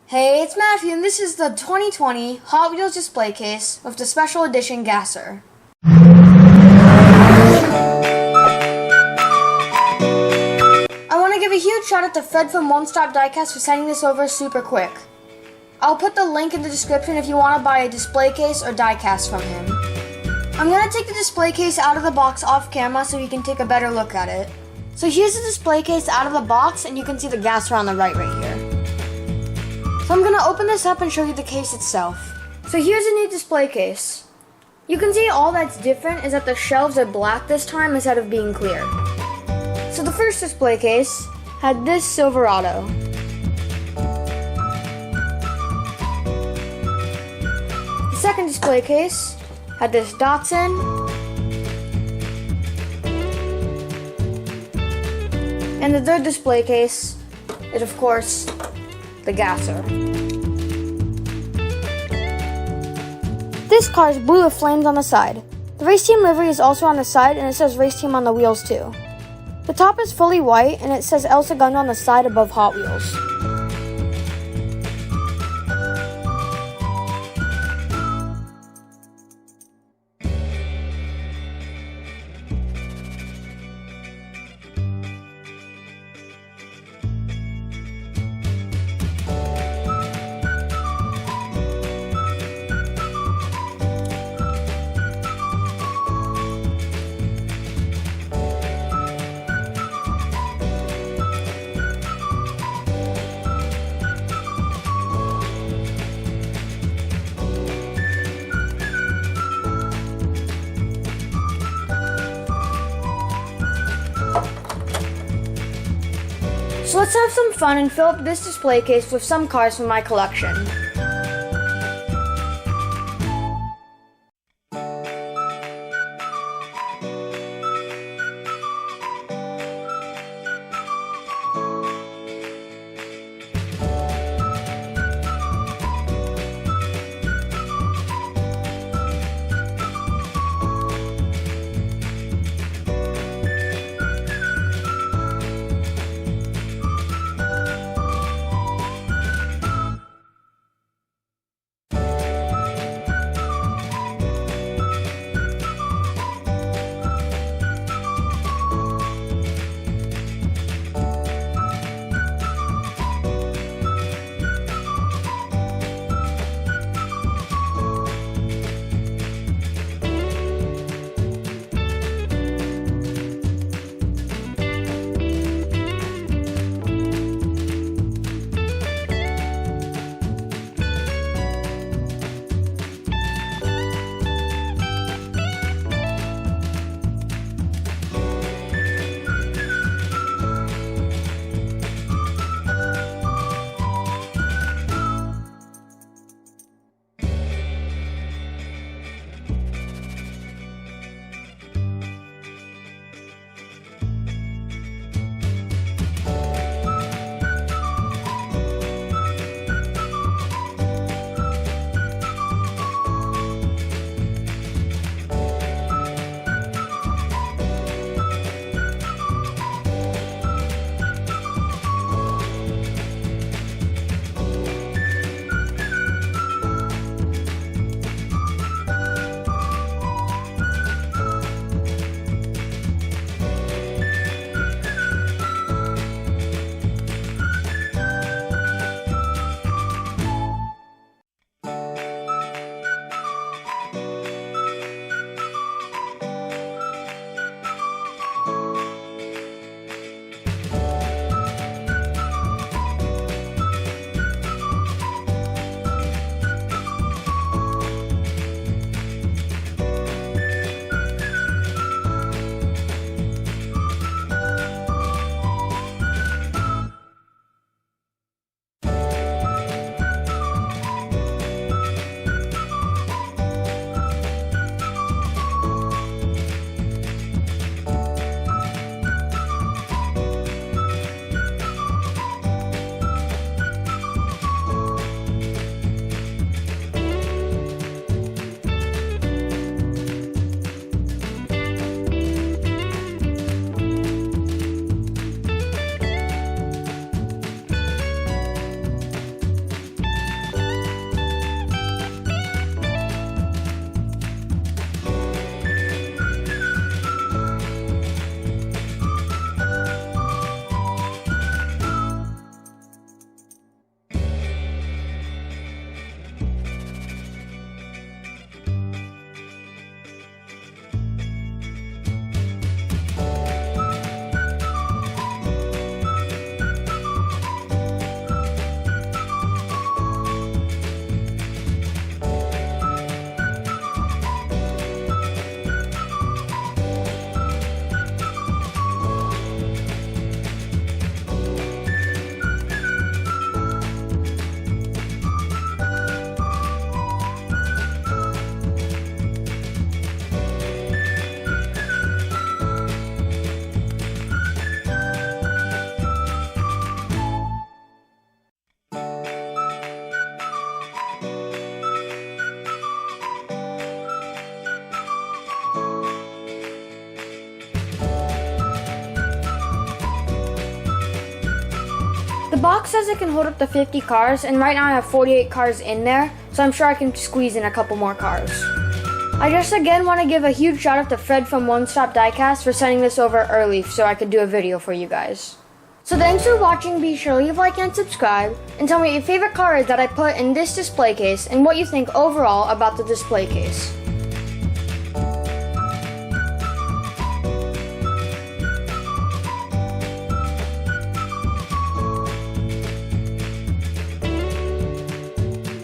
Hey, it's Matthew, and this is the 2020 Hot Wheels display case with the special edition gasser. I want to give a huge shout out to Fred from One Stop Diecast for sending this over super quick. I'll put the link in the description if you want to buy a display case or diecast from him. I'm going to take the display case out of the box off camera so you can take a better look at it. So here's the display case out of the box, and you can see the gasser on the right here. So I'm going to open this up and show you the case itself. So here's a new display case. You can see all that's different is that the shelves are black this time instead of being clear. So the first display case had this Silverado. The second display case had this Datsun. And the third display case is, of course, the gasser. This car is blue with flames on the side. The race team livery is also on the side, and it says race team on the wheels too. The top is fully white, and it says El Segundo on the side above Hot Wheels. So let's have some fun and fill up this display case with some cars from my collection. box says it can hold up to 50 cars, and right now I have 48 cars in there, so I'm sure I can squeeze in a couple more cars. I just again want to give a huge shout out to Fred from One Stop Diecast for sending this over early so I could do a video for you guys. So thanks for watching, be sure to leave a like and subscribe, and tell me what your favorite car is that I put in this display case and what you think overall about the display case.